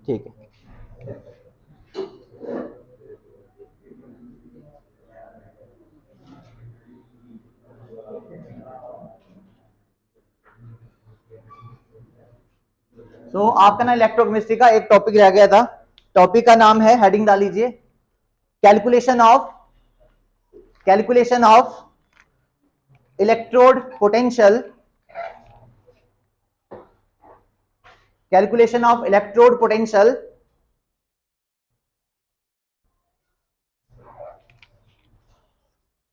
ठीक है। तो आपका ना इलेक्ट्रोकेमिस्ट्री का एक टॉपिक रह गया था। टॉपिक का नाम है, हेडिंग डाल लीजिए, calculation of electrode potential, calculation of electrode potential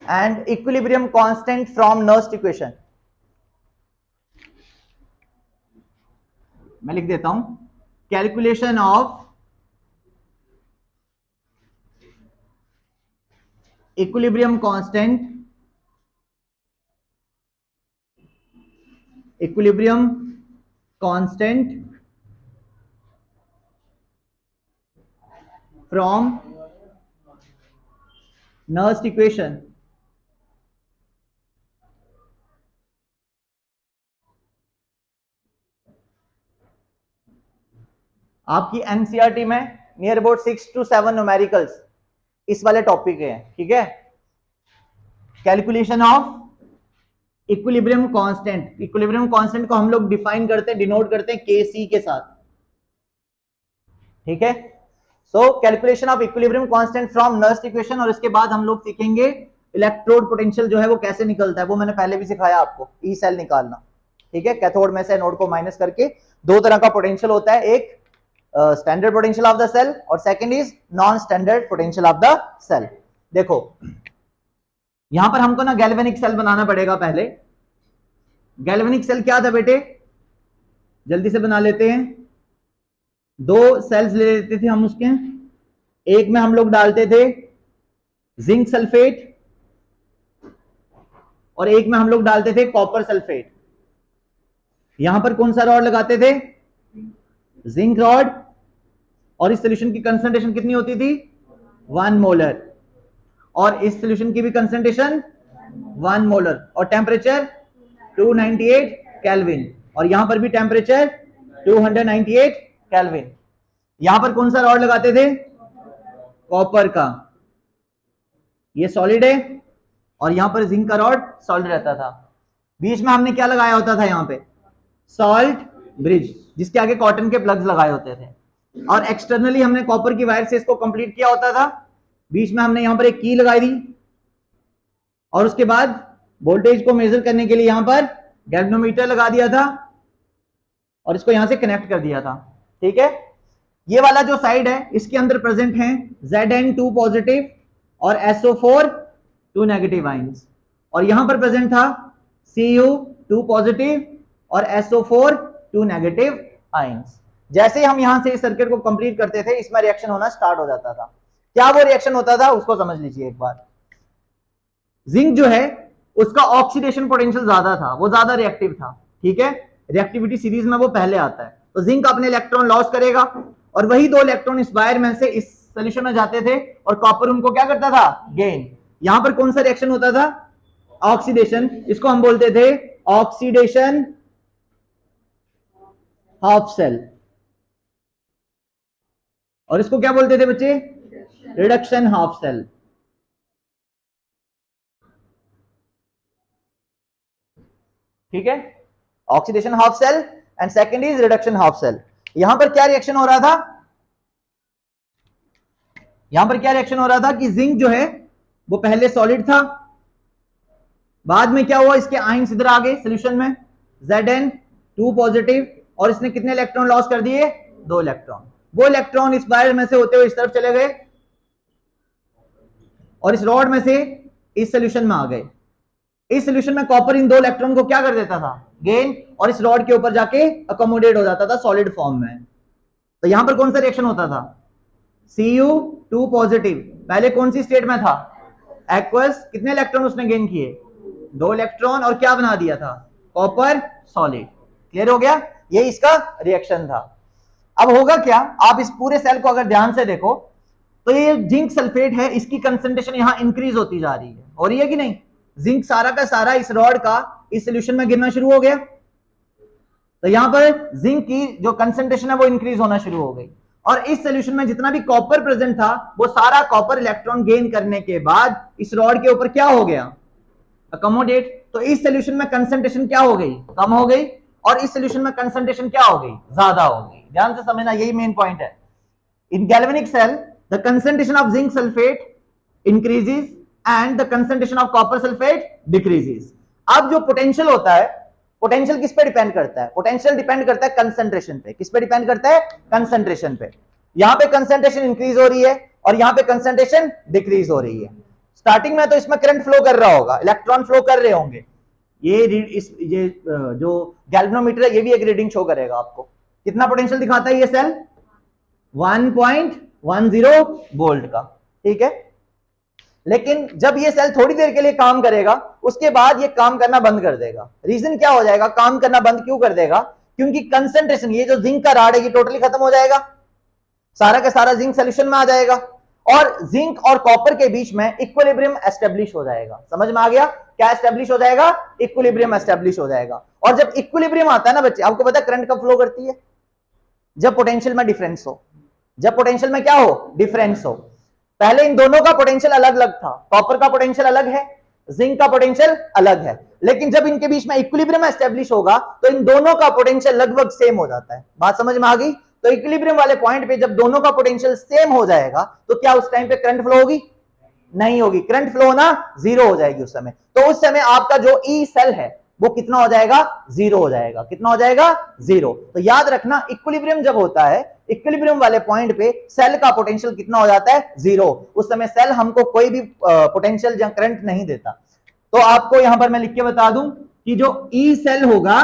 and equilibrium constant from Nernst equation. मैं लिख देता हूं, calculation of equilibrium constant from Nernst equation. आपकी एनसीईआरटी में नियर अबाउट 6 to 7 न्यूमेरिकल्स इस वाले टॉपिक के हैं, ठीक है। Calculation of equilibrium constant, equilibrium constant को हम लोग डिफाइन करते हैं, डिनोट करते हैं Kc के साथ, ठीक है। So calculation of equilibrium constant from Nernst equation, और इसके बाद हम लोग सीखेंगे इलेक्ट्रोड पोटेंशियल जो है वो कैसे निकलता है। वो मैंने पहले भी सिखाया आपको, ई सेल निकालना, ठीक है। कैथोड में से एनोड को माइनस करके दो तरह का पोटेंशियल होता है, एक standard potential of the cell और second is non standard potential of the cell. देखो यहां पर हमको ना गैल्वेनिक सेल बनाना पड़ेगा पहले। गैल्वेनिक सेल क्या था बेटे, जल्दी से बना लेते हैं। दो सेल्स ले लेते थे हम उसके, एक में हम लोग डालते थे जिंक सल्फेट और एक में हम लोग डालते थे कॉपर सल्फेट। यहां पर कौन सा रॉड लगाते थे, जिंक रॉड, और इस सोल्यूशन की कंसंट्रेशन कितनी होती थी, 1 मोलर, और इस सोल्यूशन की भी कंसंट्रेशन 1 मोलर, और टेम्परेचर 298 केल्विन, और यहां पर भी टेम्परेचर 298 केल्विन। यहां पर कौन सा रॉड लगाते थे, कॉपर का, ये सॉलिड है, और यहां पर जिंक का रॉड सॉलिड रहता था। बीच में हमने क्या लगाया होता था, यहां पे सॉल्ट ब्रिज, जिसके आगे कॉटन के प्लग्स लगाए होते थे, और एक्सटर्नली हमने कॉपर की वायर से इसको कंप्लीट किया होता था। बीच में हमने यहां पर एक की लगाई दी, और उसके बाद वोल्टेज को मेजर करने के लिए यहां पर गैल्वेनोमीटर लगा दिया था, और इसको यहां से कनेक्ट कर दिया था, ठीक है। ये वाला जो साइड है इसके अंदर प्रेजेंट है Zn2 पॉजिटिव और SO4 2 नेगेटिव आइंस, और यहां पर प्रेजेंट था Cu2 पॉजिटिव और SO4 2 नेगेटिव आइंस। जैसे हम यहां से इस सर्किट को कंप्लीट करते थे, इसमें रिएक्शन होना स्टार्ट हो जाता था। क्या वो रिएक्शन होता था उसको समझ लीजिए एक बार। जिंक जो है उसका ऑक्सीडेशन पोटेंशियल ज्यादा था, वो ज्यादा रिएक्टिव था, ठीक है। रिएक्टिविटी सीरीज में वो पहले आता है, तो जिंक अपने इलेक्ट्रॉन लॉस करेगा, और वही दो इलेक्ट्रॉन इस वायर में से इस सोल्यूशन में जाते थे, और कॉपर उनको क्या करता था, गेन। यहां पर कौन सा रिएक्शन होता था, ऑक्सीडेशन, इसको हम बोलते थे ऑक्सीडेशन हाफ सेल, और इसको क्या बोलते थे बच्चे, रिडक्शन हाफ सेल, ठीक है। Oxidation half cell and second is reduction half cell. यहां पर क्या रिएक्शन हो रहा था, यहां पर क्या रिएक्शन हो रहा था कि जिंक जो है वो पहले सॉलिड था, बाद में क्या हुआ, इसके आयंस इधर आ गए सोल्यूशन में, Zn2 पॉजिटिव, और इसने कितने इलेक्ट्रॉन लॉस कर दिए, 2 इलेक्ट्रॉन। वो इलेक्ट्रॉन इस वायर में से होते हुए इस तरफ चले गए, और इस रॉड में से इस सोल्यूशन में आ गए। इस सोल्यूशन में कॉपर इन 2 इलेक्ट्रॉन को क्या कर देता था, गेन, और इस रॉड के ऊपर जाके अकोमोडेट हो जाता था सॉलिड फॉर्म में। तो यहां पर कौन सा रिएक्शन होता था, Cu2 पॉजिटिव पहले कौन सी स्टेट में था, एक्वस, कितने इलेक्ट्रॉन उसने गेन किए, 2 इलेक्ट्रॉन, और क्या बना दिया था, कॉपर सॉलिड। क्लियर हो गया, ये इसका रिएक्शन था। अब होगा क्या, आप इस पूरे सेल को अगर ध्यान से देखो तो ये जिंक सल्फेट है, इसकी कंसंट्रेशन यहां इंक्रीज होती जा रही है, हो रही है कि नहीं। जिंक सारा का सारा इस रॉड का इस सोल्यूशन में गिरना शुरू हो गया, तो यहां पर जिंक की जो कंसंट्रेशन है वो इंक्रीज होना शुरू हो गई। और इस सोल्यूशन में जितना भी कॉपर प्रेजेंट था वो सारा कॉपर इलेक्ट्रॉन गेन करने के बाद इस रॉड के ऊपर क्या हो गया, अकोमोडेट। तो इस सोल्यूशन में कंसंट्रेशन क्या हो गई, कम हो गई, और इस सोल्यूशन में कंसंट्रेशन क्या हो गई, ज्यादा हो गई। ध्यान से समझना, यही मेन पॉइंट है। In galvanic cell the concentration of zinc sulphate increases and the concentration of copper sulphate decreases. अब जो पोटेंशियल होता है, पोटेंशियल किस पे डिपेंड करता है, पोटेंशियल डिपेंड करता है कंसंट्रेशन पे। किस पे डिपेंड करता है, कंसंट्रेशन पे। यहां पे कंसंट्रेशन इंक्रीज हो रही है और यहां पे कंसंट्रेशन डिक्रीज हो रही है। स्टार्टिंग में तो इसमें करंट फ्लो कर रहा होगा, इलेक्ट्रॉन फ्लो कर रहे होंगे। ये जो गैल्वेनोमीटर है ये भी एक रीडिंग शो करेगा आपको। कितना पोटेंशियल दिखाता है ये सेल, 1.10 वोल्ट का, ठीक है। लेकिन जब ये सेल थोड़ी देर के लिए काम करेगा उसके बाद ये काम करना बंद कर देगा। रीजन क्या हो जाएगा, काम करना बंद क्यों कर देगा, क्योंकि कंसंट्रेशन, ये जो जिंक का रॉड है ये टोटली खत्म हो जाएगा, सारा का सारा जिंक सोल्यूशन में आ जाएगा और जिंक और कॉपर के बीच में इक्विलिब्रियम एस्टेब्लिश हो जाएगा। समझ में आ गया, क्या एस्टेब्लिश हो जाएगा, इक्विलिब्रियम एस्टेब्लिश हो जाएगा। और जब इक्विलिब्रियम आता है ना बच्चे, आपको पता है करंट कब फ्लो करती है, जब पोटेंशियल में डिफरेंस हो। जब पोटेंशियल में क्या हो, डिफरेंस हो। पहले इन दोनों का पोटेंशियल अलग अलग था, कॉपर का पोटेंशियल अलग है, जिंक का पोटेंशियल अलग है, लेकिन जब इनके बीच में इक्विलिब्रियम एस्टेब्लिश होगा तो इन दोनों का पोटेंशियल लगभग सेम हो जाता है। बात समझ में आ गई। तो इक्विलिब्रियम वाले पॉइंट पे जब दोनों का पोटेंशियल सेम हो जाएगा तो क्या उस टाइम पे करंट फ्लो होगी, नहीं होगी। करंट फ्लो होना जीरो हो जाएगी उस समय। तो उस समय आपका जो ई सेल है वो कितना हो जाएगा, जीरो हो जाएगा। कितना हो जाएगा, जीरो। तो याद रखना, इक्विलिब्रियम जब होता है, इक्विलिब्रियम वाले पॉइंट पे सेल का पोटेंशियल कितना हो जाता है, जीरो। उस समय सेल हमको कोई भी पोटेंशियल या करंट नहीं देता। तो आपको यहां पर मैं लिख के बता दूं कि जो ई सेल होगा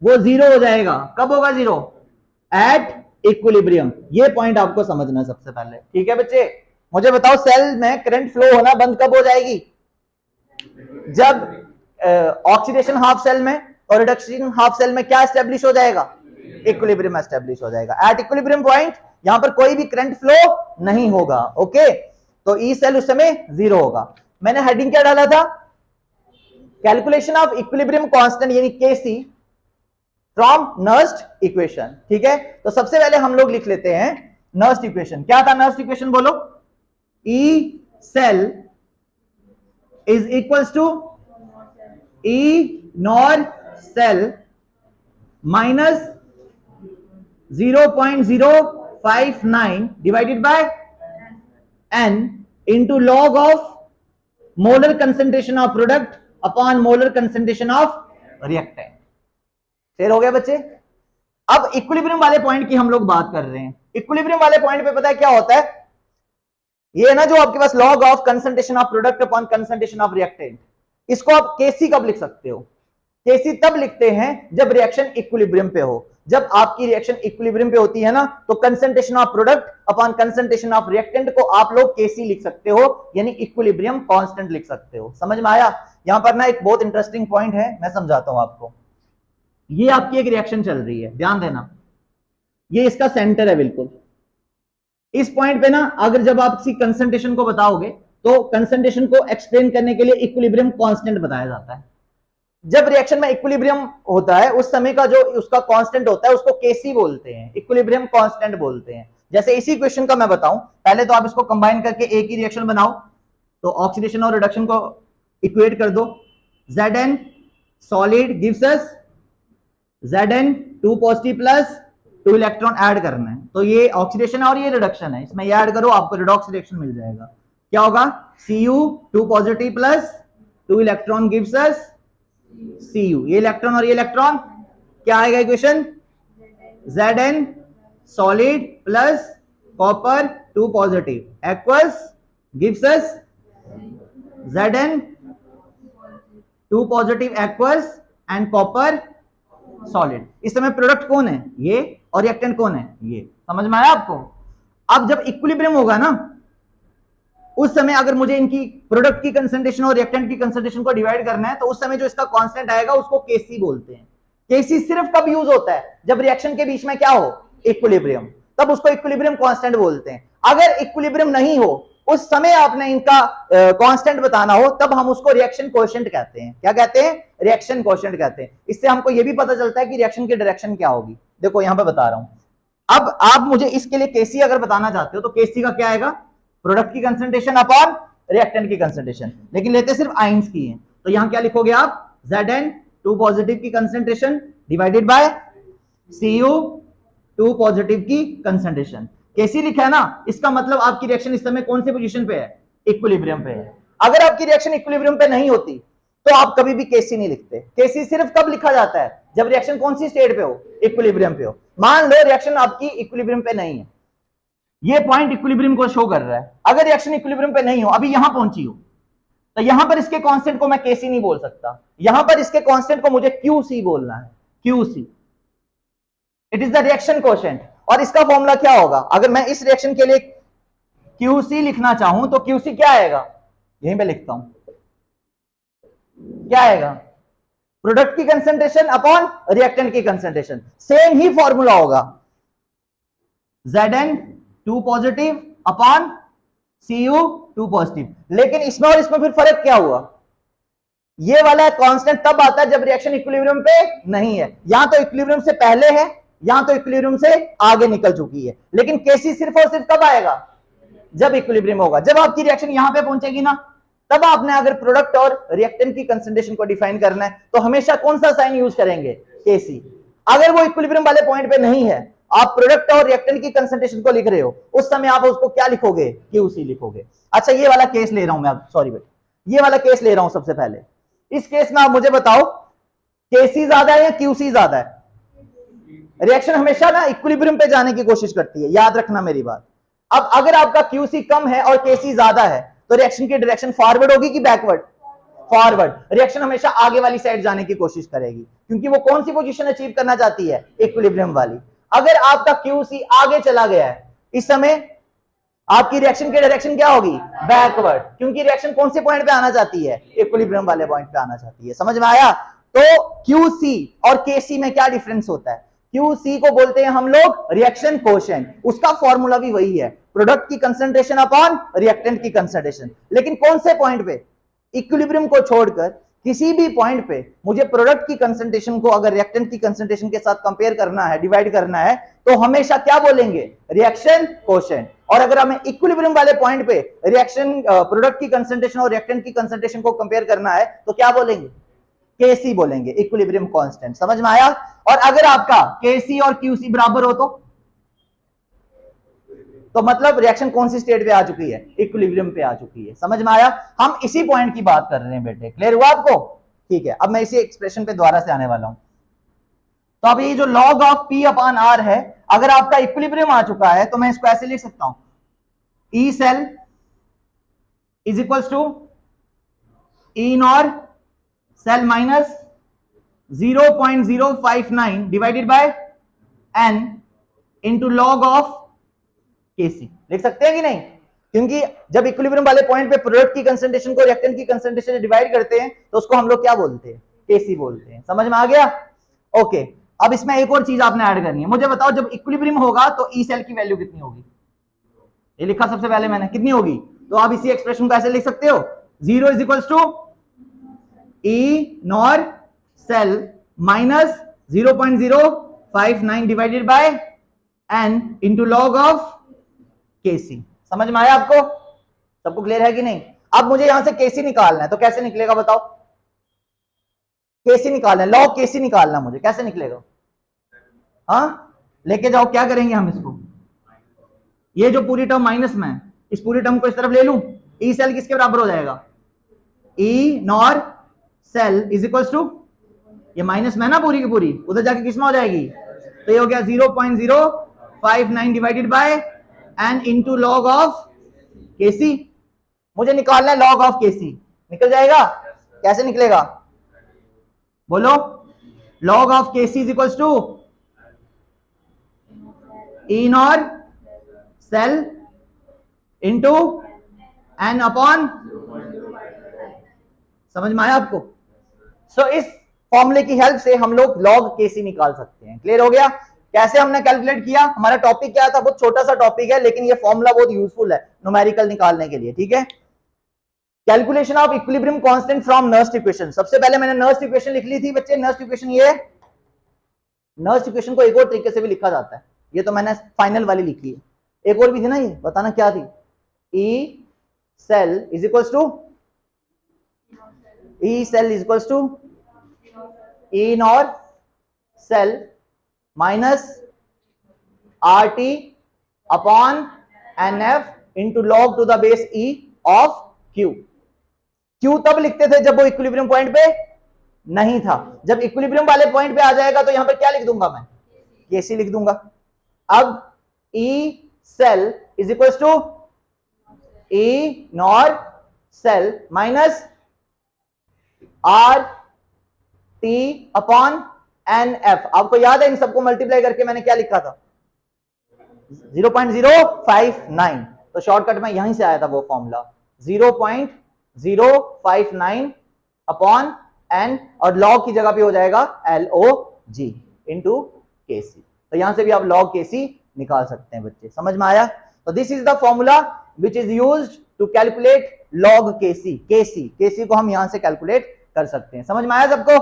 वो जीरो हो जाएगा। कब होगा जीरो, एट इक्विलिब्रियम। ये पॉइंट आपको समझना सबसे पहले, ठीक है बच्चे। मुझे बताओ सेल में करंट फ्लो होना बंद कब हो जाएगी, जब ऑक्सीडेशन हाफ सेल में और रिडक्शन हाफ सेल में क्या एस्टेब्लिश हो जाएगा, इक्विलिब्रियम एस्टेब्लिश हो जाएगा। एट इक्विलिब्रियम पॉइंट यहां पर कोई भी करंट फ्लो नहीं होगा, ओके। तो ई सेल उस समय जीरो होगा। मैंने हेडिंग क्या डाला था, कैलकुलेशन ऑफ इक्विलिब्रियम कांस्टेंट यानी केसी फ्रॉम नर्स्ट इक्वेशन, ठीक है। तो सबसे पहले हम लोग लिख लेते हैं नर्स्ट इक्वेशन। क्या था नर्स्ट इक्वेशन, बोलो। E cell is equals to E naught cell minus 0.059 divided by n into log of molar concentration of product upon molar concentration of reactant. Clear हो गया बच्चे। अब इक्विलिब्रियम वाले पॉइंट की हम लोग बात कर रहे हैं। इक्विलिब्रियम वाले पॉइंट पे पता है क्या होता है, ये ना जो आपके पास log of concentration of product upon concentration of reactant, इसको आप केसी कब लिख सकते हो, केसी तब लिखते हैं जब रिएक्शन इक्विलिब्रियम पे हो। जब आपकी रिएक्शन इक्विलिब्रियम पे होती है ना तो concentration of product upon concentration of reactant को आप लोग केसी लिख सकते हो, यानी इक्विलिब्रियम कांस्टेंट लिख सकते हो। समझ में आया। यहां पर ना एक बहुत इंटरेस्टिंग पॉइंट है, मैं समझाता हूं आपको। ये आपकी एक रिएक्शन चल रही है, ध्यान देना, ये इसका सेंटर है बिल्कुल। इस पॉइंट पे ना अगर जब आप किसी कंसेंट्रेशन को बताओगे तो कंसेंट्रेशन को एक्सप्लेन करने के लिए इक्विलिब्रियम कांस्टेंट बताया जाता है। जब रिएक्शन में इक्विलिब्रियम होता है उस समय का जो उसका कांस्टेंट होता है उसको केसी बोलते हैं, इक्विलिब्रियम कांस्टेंट बोलते हैं। जैसे इसी क्वेश्चन का मैं बताऊं, पहले तो आप इसको कंबाइन करके एक ही रिएक्शन बनाओ। तो ऑक्सीडेशन और रिडक्शन को इक्वेट कर दो। Zn solid gives us Zn 2 positive plus 2 electron add करना है। तो ये ऑक्सीडेशन है और ये रिडक्शन है, इसमें ये ऐड करो आपको रिडॉक्स रिएक्शन मिल जाएगा। क्या होगा, Cu 2 positive plus 2 electron gives us Cu। ये इलेक्ट्रॉन और ये इलेक्ट्रॉन क्या आएगा equation, Zn solid plus copper 2 positive aqueous gives us Zn 2 positive aqueous and copper solid. इस समय प्रोडक्ट कौन है, ये, और रिएक्टेंट कौन है, ये। समझ में आया आपको। अब जब इक्विलिब्रियम होगा ना उस समय अगर मुझे इनकी प्रोडक्ट की कंसंट्रेशन और रिएक्टेंट की कंसंट्रेशन को डिवाइड करना है तो उस समय जो इसका कांस्टेंट आएगा उसको केसी बोलते हैं। केसी सिर्फ कब यूज होता है, जब रिएक्शन के बीच में क्या हो, इक्विलिब्रियम, तब उसको इक्विलिब्रियम कांस्टेंट बोलते हैं। अगर इक्विलिब्रियम नहीं हो उस समय आपने इनका कांस्टेंट बताना हो तब हम उसको रिएक्शन कोएफिशिएंट कहते हैं। क्या कहते हैं, रिएक्शन कोएफिशिएंट कहते हैं। इससे हमको यह भी पता चलता है कि रिएक्शन की डायरेक्शन क्या होगी। देखो यहां पे बता रहा हूं, अब आप मुझे इसके लिए केसी अगर बताना चाहते हो तो केसी का क्या आएगा, प्रोडक्ट की कंसंट्रेशन अपॉन रिएक्टेंट की कंसंट्रेशन, लेकिन लेते सिर्फ आइंस की है, तो यहां क्या लिखोगे आप, Zn 2 पॉजिटिव की concentration divided by Cu 2 positive की कंसंट्रेशन। केसी लिखा है ना, इसका मतलब आपकी रिएक्शन इस समय कौन सी पोजीशन पे है, इक्विलिब्रियम पे है। अगर आपकी रिएक्शन इक्विलिब्रियम पे नहीं होती तो आप कभी भी केसी नहीं लिखते। केसी सिर्फ कब लिखा जाता है, जब रिएक्शन कौन सी स्टेट पे हो, इक्विलिब्रियम पे हो। मान लो रिएक्शन आपकी इक्विलिब्रियम पे नहीं है, ये पॉइंट इक्विलिब्रियम को शो कर रहा है, अगर रिएक्शन इक्विलिब्रियम पे नहीं हो, अभी यहां पहुंची हो, तो यहां पर इसके कांस्टेंट को मैं केसी नहीं बोल सकता, यहां पर इसके कांस्टेंट को मुझे क्यूसी बोलना है, QC, it is the reaction coefficient. और इसका फॉर्मूला क्या होगा, अगर मैं इस रिएक्शन के लिए क्यूसी लिखना चाहूं तो क्यूसी क्या आएगा, यहीं पे लिखता हूं, क्या आएगा, प्रोडक्ट की कंसंट्रेशन अपॉन रिएक्टेंट की कंसंट्रेशन, सेम ही फॉर्मूला होगा, Zn 2 positive upon Cu 2 positive. लेकिन इसमें और इसमें फिर फर्क क्या हुआ, ये वाला कांस्टेंट तब आता है जब रिएक्शन इक्विलिब्रियम पे नहीं है, यहां तो इक्विलिब्रियम से पहले है, यहां तो इक्विलिब्रियम से आगे निकल चुकी है, लेकिन केसी सिर्फ और सिर्फ कब आएगा, जब इक्विलिब्रियम होगा। जब आपकी रिएक्शन यहां पे पहुंचेगी ना, तब आपने अगर प्रोडक्ट और रिएक्टेंट की कंसंट्रेशन को डिफाइन करना है तो हमेशा कौन सा साइन यूज करेंगे, केसी। अगर वो इक्विलिब्रियम वाले पॉइंट पे नहीं है, आप प्रोडक्ट और रिएक्टेंट की कंसंट्रेशन को लिख रहे हो, उस समय आप उसको क्या लिखोगे, क्यूसी लिखोगे। अच्छा, ये वाला केस ले रहा हूं मैं, सॉरी बेटा, ये वाला केस ले रहा हूं सबसे पहले। इस केस में आप मुझे बताओ केसी ज्यादा है या क्यूसी ज्यादा है। रिएक्शन हमेशा ना इक्विलिब्रियम पे जाने की कोशिश करती है, याद रखना मेरी बात। अब अगर आपका क्यूसी कम है और केसी ज्यादा है तो रिएक्शन की डायरेक्शन फॉरवर्ड होगी कि बैकवर्ड, फॉरवर्ड। रिएक्शन हमेशा आगे वाली साइड जाने की कोशिश करेगी, क्योंकि वो कौन सी पोजीशन अचीव करना चाहती है, इक्विलिब्रियम वाली। अगर आपका क्यूसी आगे चला गया है, इस समय आपकी रिएक्शन की डायरेक्शन क्या होगी, बैकवर्ड, क्योंकि रिएक्शन कौन से पॉइंट पे आना चाहती है, इक्विलिब्रियम वाले पॉइंट पे आना चाहती है। समझ में आया। तो क्यूसी और केसी में क्या डिफरेंस होता है, क्यूसी को बोलते हैं हम लोग रिएक्शन कोएफिशिएंट, उसका फॉर्मूला भी वही है, प्रोडक्ट की कंसंट्रेशन अपॉन रिएक्टेंट की कंसंट्रेशन। लेकिन कौन से पॉइंट पे, इक्विलिब्रियम को छोड़कर किसी भी पॉइंट पे मुझे प्रोडक्ट की कंसंट्रेशन को अगर रिएक्टेंट की कंसंट्रेशन के साथ कंपेयर करना है, डिवाइड करना है, तो हमेशा क्या बोलेंगे, रिएक्शन कोएफिशिएंट। और अगर हमें इक्विलिब्रियम वाले पॉइंट पे रिएक्शन प्रोडक्ट की कंसंट्रेशन और रिएक्टेंट की कंसंट्रेशन को कंपेयर करना है तो क्या बोलेंगे, केसी बोलेंगे, इक्विलिब्रियम कांस्टेंट। समझ में आया। और अगर आपका केसी और क्यूसी बराबर हो तो मतलब रिएक्शन कौन सी स्टेट पे आ चुकी है, इक्विलिब्रियम पे आ चुकी है। समझ में आया। हम इसी पॉइंट की बात कर रहे हैं बेटे, क्लियर हुआ आपको। ठीक है, अब मैं इसी एक्सप्रेशन पे दोबारा से आने वाला हूं। तो अब ये जो log of P upon R है, अगर आपका इक्विलिब्रियम आ चुका है तो मैं इसको ऐसे लिख सकता हूं, E cell is equals to E naught cell minus 0.059 divided by N into log of KC. लिख सकते हैं कि नहीं, क्योंकि जब इक्विलिब्रियम वाले पॉइंट पे प्रोडक्ट की कंसंट्रेशन को रिएक्टेंट की कंसंट्रेशन से डिवाइड करते हैं तो उसको हम लोग क्या बोलते हैं, केसी बोलते हैं। समझ में आ गया। ओके, अब इसमें एक और चीज आपने ऐड करनी है। मुझे बताओ जब इक्विलिब्रियम होगा तो ई सेल की वैल्यू कितनी होगी, ये लिखा सबसे पहले मैंने, कितनी होगी। तो आप इसी एक्सप्रेशन को ऐसे लिख सकते हो, 0 is equals to E naught cell minus 0.059 divided by N into log of KC. समझ में आया आपको, सबको क्लियर है कि नहीं। अब मुझे यहां से केसी निकालना है, तो कैसे निकलेगा बताओ, केसी निकालना है, लॉग केसी निकालना, मुझे कैसे निकलेगा। हाँ, लेके जाओ, क्या करेंगे हम इसको, ये जो पूरी टर्म माइनस में है, इस पूरी टर्म को इस तरफ ले लूं, ई सेल किसके बराबर हो जाएगा, E naught cell is equals to, ये माइनस में है ना पूरी की पूरी, उधर जाके किसमें हो जाएगी, तो ये हो गया 0.059 divided by N into log of KC. मुझे निकालना है लॉग ऑफ केसी, निकल जाएगा। कैसे निकलेगा बोलो, log of KC is equals to E naught cell into n upon, समझ में आया आपको। सो इस फॉर्मूले की हेल्प से हम लोग लॉग केसी निकाल सकते हैं। क्लियर हो गया। कैसे हमने कैलकुलेट किया, हमारा टॉपिक क्या था, बहुत छोटा सा टॉपिक है, लेकिन ये फॉर्मूला बहुत यूजफुल है न्यूमेरिकल निकालने के लिए। ठीक है, calculation of equilibrium constant from Nernst equation. सबसे पहले मैंने नर्स्ट इक्वेशन लिख ली थी बच्चे। नर्स्ट इक्वेशन ये, नर्स्ट इक्वेशन को एक और तरीके से भी लिखा जाता है, ये तो मैंने फाइनल वाली लिखी है, एक और भी थी ना, ये बताना क्या थी। E cell is equals to E naught cell minus R T upon n F into log to the base e of Q. Q तब लिखते थे जब वो इक्विलिब्रियम पॉइंट पे नहीं था, जब इक्विलिब्रियम वाले पॉइंट पे आ जाएगा तो यहां पर क्या लिख दूंगा मैं, केसी लिख दूंगा। अब E cell is equal to E naught cell minus R T upon n F. आपको याद है इन सबको मल्टीप्लाई करके मैंने क्या लिखा था, 0.059। तो शॉर्टकट में यहीं से आया था वो फॉर्मूला 0.059 अपॉन एन, और लॉग की जगह पे हो जाएगा LOG इंटू केसी। तो यहां से भी आप लॉग केसी निकाल सकते हैं बच्चे, समझ में आया। तो this is the formula which is used to calculate log KC. KC को हम यहां से कैलकुलेट कर सकते हैं। समझ में आया सबको?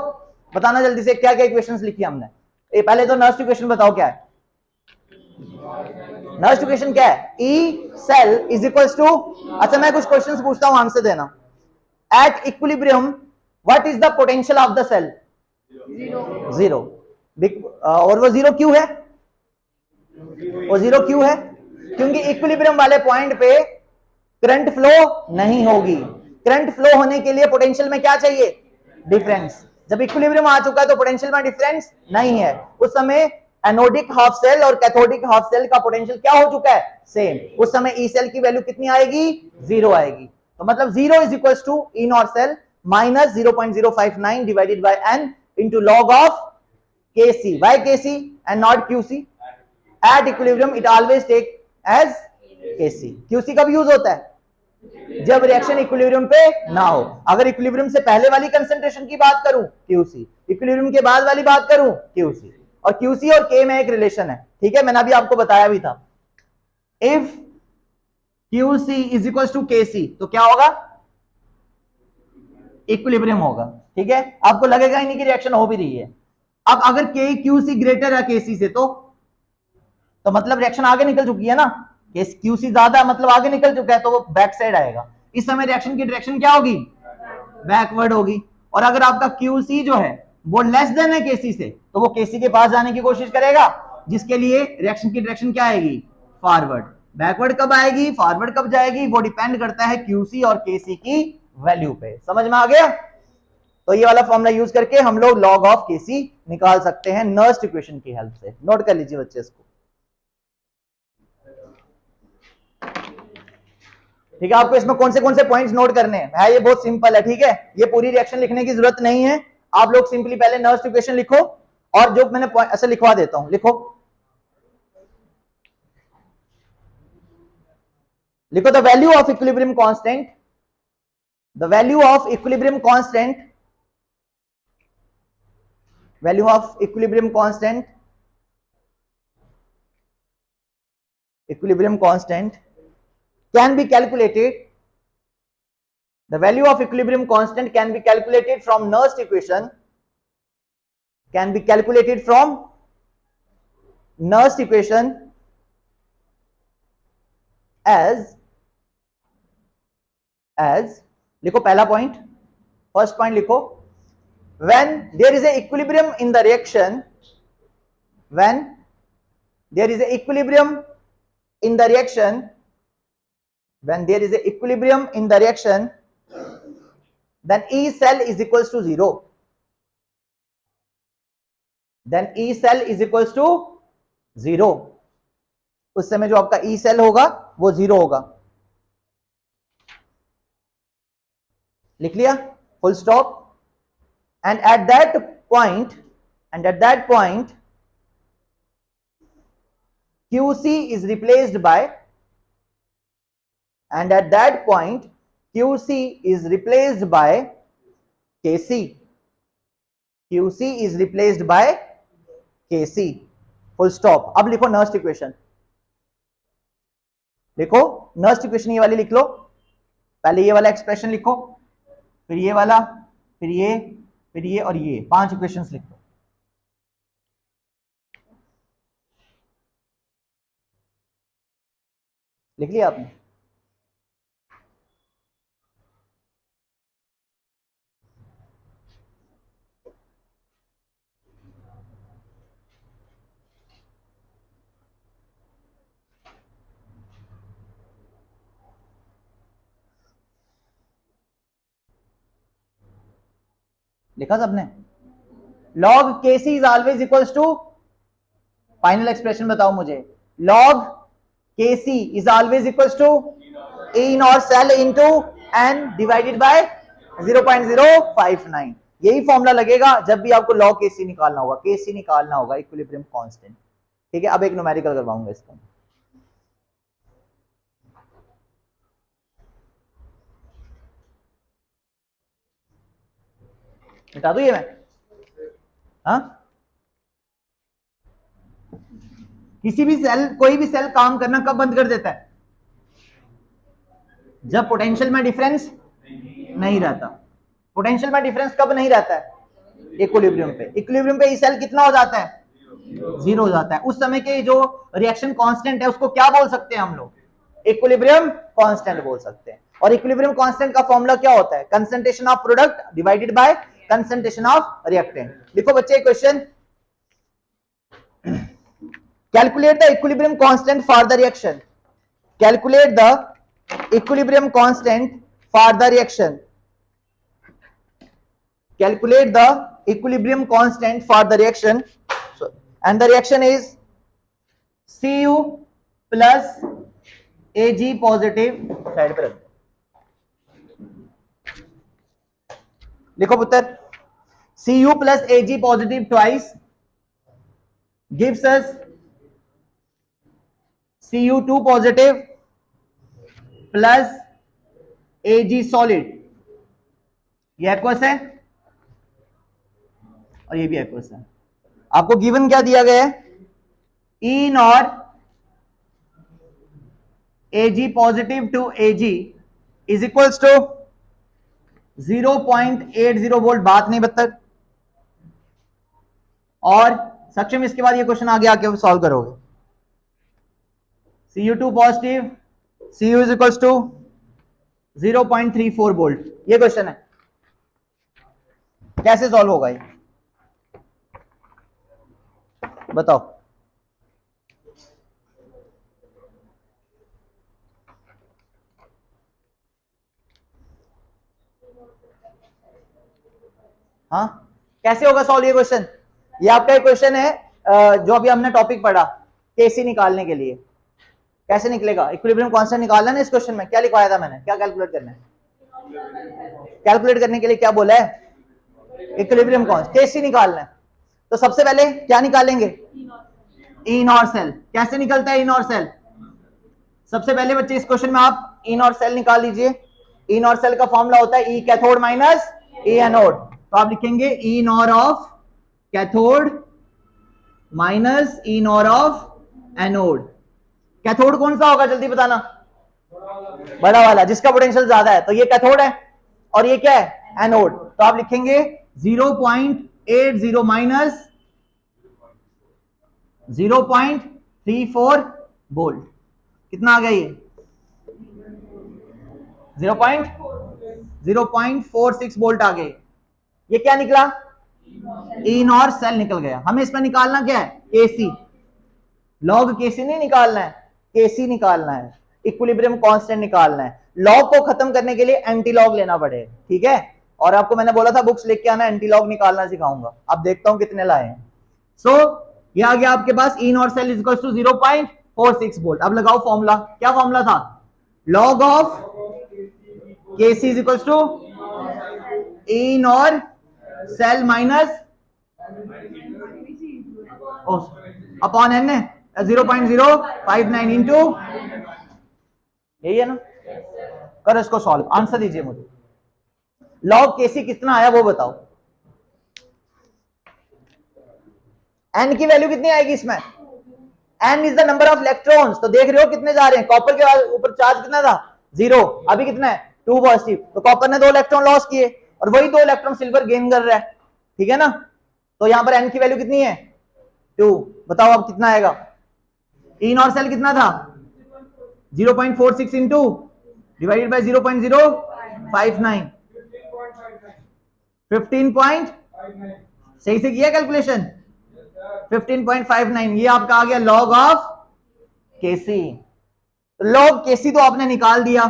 बताना जल्दी से क्या क्या इक्वेशंस लिखी हमने। पहले तो नर्स्ट इक्वेशन बताओ क्या है। नर्स्ट इक्वेशन क्या है, E cell is equals to, अच्छा मैं कुछ क्वेश्चंस पूछता हूं आंसर देना। At equilibrium what is the potential of the cell, zero. और वो जीरो क्यों है, वो जीरो क्यों है, क्योंकि इक्विलिब्रियम वाले पॉइंट पे करंट फ्लो नहीं होगी। करंट फ्लो होने के लिए पोटेंशियल में क्या चाहिए, डिफरेंस। जब इक्विलिब्रियम आ चुका है तो पोटेंशियल में डिफरेंस नहीं है। उस समय एनोडिक हाफ सेल और कैथोडिक हाफ सेल का पोटेंशियल क्या हो चुका है, सेम। उस समय ई सेल की वैल्यू कितनी आएगी, जीरो आएगी। तो मतलब zero is equal to E naught cell minus 0.059 divided by N into log of KC. Why KC and not QC, at equilibrium it always take as KC. QC कब use होता है, जब reaction equilibrium पे ना हो। अगर equilibrium से पहले वाली कंसंट्रेशन की बात करूं क्यूसी, इक्विलिब्रियम के बाद वाली बात करूं क्यूसी। और क्यूसी और के में एक रिलेशन है, ठीक है, मैंने अभी आपको बताया भी था। If QC is equal to KC तो क्या होगा, इक्विलिब्रियम होगा, ठीक है। आपको लगेगा ही नहीं कि रिएक्शन हो भी रही है। अब अगर के क्यूसी ग्रेटर है केसी से तो मतलब रिएक्शन आगे निकल चुकी है ना, क्यूसी ज्यादा मतलब आगे निकल चुका है, तो वो बैक साइड आएगा। इस समय रिएक्शन की डायरेक्शन क्या होगी, बैकवर्ड होगी। और अगर आपका क्यूसी जो है वो लेस देन है केसी से, तो वो केसी के पास जाने की कोशिश करेगा, जिसके लिए रिएक्शन की डायरेक्शन क्या आएगी, फॉरवर्ड। बैकवर्ड कब आएगी, फॉरवर्ड कब जाएगी, वो डिपेंड करता है क्यूसी और केसी की वैल्यू पे। समझ में आ गया? तो ये वाला फॉर्मूला यूज करके हम लोग लॉग ऑफ केसी निकाल सकते हैं नर्स्ट इक्वेशन की हेल्प से। नोट कर लीजिए बच्चे इसको, ठीक है। आपको इसमें कौन से पॉइंट्स नोट करने हैं, है ये बहुत सिंपल है, ठीक है। ये पूरी रिएक्शन लिखने की जरूरत नहीं है, आप लोग सिंपली पहले नर्स्ट इक्वेशन लिखो, और जो मैंने ऐसे लिखवा देता हूं, लिखो the value of equilibrium constant, the value of equilibrium constant, value of equilibrium constant, equilibrium constant can be calculated, the value of equilibrium constant can be calculated from Nernst equation, can be calculated from Nernst equation as लिखो पहला point, first point लिखो, when there is a equilibrium in the reaction, when there is a equilibrium in the reaction, when there is a equilibrium in the reaction, then E cell is equals to 0, then E cell is equals to 0। उस समय जो आपका E cell होगा वो 0 होगा। लिख लिया, full stop. And at that point QC is replaced by, and at that point QC is replaced by KC, QC is replaced by KC, full stop। अब लिखो नर्स्ट इक्वेशन, लिखो नर्स्ट इक्वेशन, ये वाली लिख लो, पहले ये वाला एक्सप्रेशन लिखो, फिर ये वाला, फिर ये और ये 5 इक्वेशंस लिख दो। लिख लिया आपने? लिखा सबने? log kc is always equals to, final expression बताओ मुझे, log kc is always equals to E naught cell into n divided by 0.059। यही फॉर्मूला लगेगा जब भी आपको log kc निकालना होगा, kc निकालना होगा इक्विलिब्रियम कांस्टेंट। ठीक है, अब एक न्यूमेरिकल करवाऊंगा इसका। मिटा दूं ये मैं? हाँ, किसी भी सेल, कोई भी सेल काम करना कब बंद कर देता है? जब पोटेंशियल में डिफरेंस नहीं रहता। पोटेंशियल में डिफरेंस कब नहीं रहता है? इक्विलिब्रियम पे। इक्विलिब्रियम पे ये सेल कितना हो जाता है? 0 हो जाता है। उस समय के जो रिएक्शन कांस्टेंट है उसको क्या बोल सकते हैं हम लोग? इक्विलिब्रियम कांस्टेंट बोल सकते हैं। और इक्विलिब्रियम कांस्टेंट का फॉर्मूला क्या होता है? Concentration of product divided by concentration of reactant. लिखो बच्चे question, calculate the equilibrium constant for the reaction. Calculate the equilibrium constant for the reaction. Calculate the equilibrium constant for the reaction, and the reaction is Cu plus Ag positive, side पे रख लिखो पुत्र, Cu plus Ag positive twice gives us Cu2 positive plus Ag solid। ये aqueous है और ये भी aqueous है। आपको गिवन क्या दिया गया है? E naught Ag positive to Ag is equals to 0.80 volt. बात नहीं बदतर। और सक्षम इसके बाद ये क्वेश्चन आगे आके सॉल्व करोगे। Cu2 positive, Cu is equals to 0.34 volt. ये क्वेश्चन है, कैसे सॉल्व होगा ये बताओ? हाँ, कैसे होगा सॉल्व ये क्वेश्चन? ये आपका एक क्वेश्चन है जो अभी हमने टॉपिक पढ़ा, केसी निकालने के लिए। कैसे निकलेगा? इक्विलिब्रियम कांस्टेंट निकालना है ना। इस क्वेश्चन में क्या लिखवाया था मैंने? क्या कैलकुलेट करना है? कैलकुलेट करने के लिए क्या बोला है? इक्विलिब्रियम कांस्टेंट, केसी निकालना है। तो सबसे पहले क्या निकालेंगे? ई नॉट सेल। कैसे निकलता है ई नॉट सेल? सबसे पहले बच्चे इस क्वेश्चन में आप ई नॉट सेल निकाल लीजिए। ई नॉट सेल का फॉर्मूला होता है E cathode minus E anode. तो आप लिखेंगे E naught of cathode minus E naught of anode. Cathode कौन सा होगा जल्दी बताना? बड़ा वाला, जिसका पोटेंशियल ज्यादा है। तो ये कैथोड है और ये क्या है? एनोड। तो आप लिखेंगे 0.80 माइनस 0.34 वोल्ट। कितना आ गया ये? 0.46 वोल्ट आ गए। ये क्या निकला? ई नॉर सेल निकल गया। हमें इसमें निकालना क्या है? केसी। लॉग केसी नहीं निकालना है, केसी निकालना है। इक्विलिब्रियम कांस्टेंट निकालना है। लॉग को खत्म करने के लिए एंटी लॉग लेना पड़ेगा। ठीक है, और आपको मैंने बोला था बुक्स लेके आना, एंटी लॉग निकालना सिखाऊंगा। अब देखता हूं कितने लाए हैं। सो ये आ गया आपके पास E naught cell is equal to 0.46 volt. अब लगाओ फॉर्मूला। क्या फॉर्मूला था? Log of KC is equal to E naught cell minus upon N 0.059 into, यही है ना? करो इसको सॉल्व, आंसर दीजिए मुझे। लॉग केसी कितना आया वो बताओ। एन की वैल्यू कितनी आएगी इसमें? N is the number of electrons. तो देख रहे हो कितने जा रहे हैं? कॉपर के ऊपर चार्ज कितना था? 0। अभी कितना है? 2 पॉजिटिव। तो कॉपर ने 2 इलेक्ट्रॉन लॉस किए और वही 2 इलेक्ट्रॉन सिल्वर गेन कर रहा है। ठीक है ना? तो यहां पर एन की वैल्यू कितनी है? 2। बताओ अब कितना आएगा? ई नॉट सेल कितना था? 0.46 इंटू डिवाइडेड बाय 0.059, 15 सही से किया कैलकुलेशन, 15.59, ये आपका आ गया लॉग ऑफ केसी। लॉग केसी तो आपने निकाल दिया,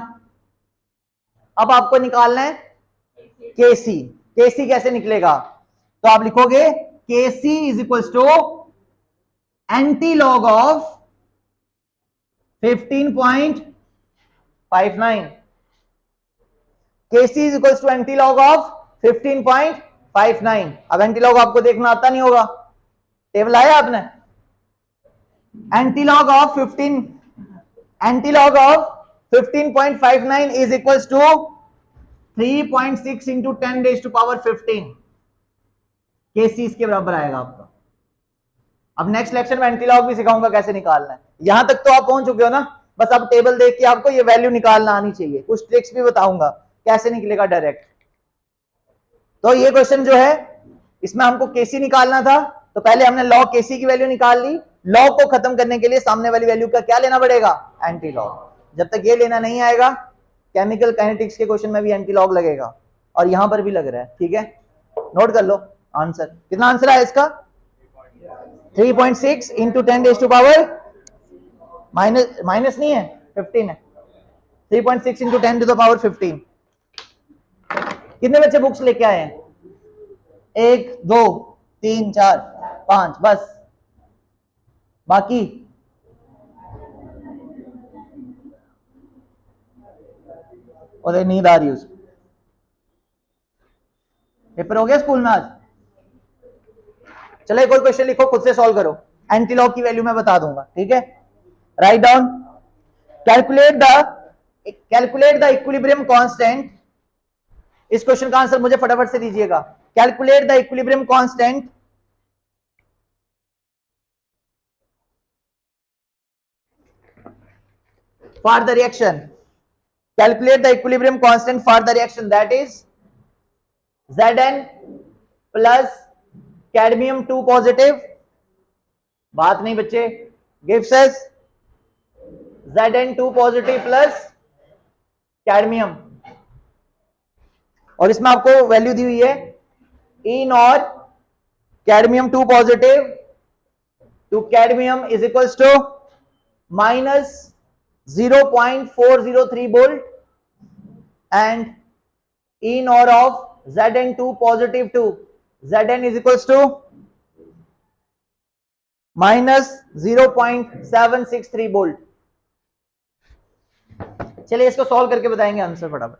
अब आपको निकालना है केसी। केसी कैसे निकलेगा, तो आप लिखोगे KC is equals to antilog of 15.59, KC is equals to antilog of 15.59। अब एंटी लॉग आपको देखना आता नहीं होगा, टेबल आया आपने, antilog of 15.59 is equals to 3.6 into 10 raise to power 15, KC इसके बराबर आएगा आपका। अब नेक्स्ट लेक्चर में एंटीलॉग भी सिखाऊंगा कैसे निकालना है। यहां तक तो आप पहुंच चुके हो ना, बस अब टेबल देख के आपको ये वैल्यू निकालना आनी चाहिए, कुछ ट्रिक्स भी बताऊंगा कैसे निकलेगा डायरेक्ट। तो ये क्वेश्चन जो है इसमें हमको केसी निकालना था, तो पहले हमने लॉग केसी की वैल्यू निकाल ली। लॉग को खत्म करने के लिए सामने वाली वैल्यू का क्या लेना पड़ेगा, एंटी लॉग। जब तक ये लेना नहीं आएगा, केमिकल काइनेटिक्स के क्वेश्चन में भी एंटी लॉग लगेगा, और यहां पर भी लग रहा है, ठीक है। नोट कर लो आंसर, कितना आंसर है इसका, 3.6 into 10 raise to power minus नहीं है 15 है, 3.6 इंटू 10 टू द पावर 15। कितने बच्चे बुक्स लेके आए हैं, 1 2 3 4 5, बस बाकी और नींद आ रही है उसको। पेपर हो गया स्कूल में आज, चलो एक और क्वेश्चन लिखो, खुद से सॉल्व करो, एंटीलॉग की वैल्यू मैं बता दूंगा, ठीक है। Write down, calculate the equilibrium constant. इस क्वेश्चन का आंसर मुझे फटाफट से दीजिएगा, calculate the equilibrium constant for the reaction. Calculate the equilibrium constant for the reaction, that is Zn plus cadmium 2 positive, बात नहीं बच्चे, gives us Zn2 positive plus cadmium, और इसमें आपको वैल्यू दी हुई है E not cadmium 2 positive to cadmium is equals to minus 0.403 volt and E naught of Zn2 positive to Zn is equals to minus 0.763 volt। चलिए इसको solve करके बताएंगे answer फटाफट।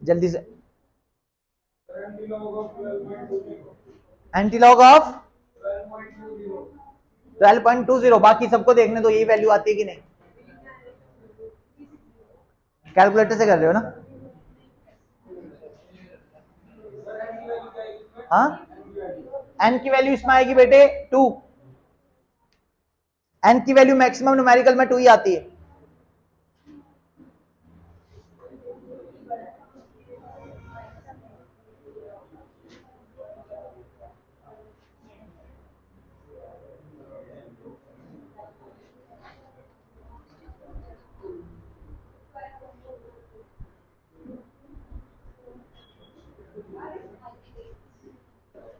जल्दी से, एंटीलॉग ऑफ 12.20, बाकी सबको देखने दो यही वैल्यू आती है कि नहीं, कैलकुलेटर से कर रहे हो ना, हाँ एन की वैल्यू इसमें आएगी बेटे 2, एन की वैल्यू मैक्सिमम न्यूमेरिकल में 2 ही आती है।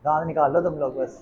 दांत निकाल लो तुम लोग बस।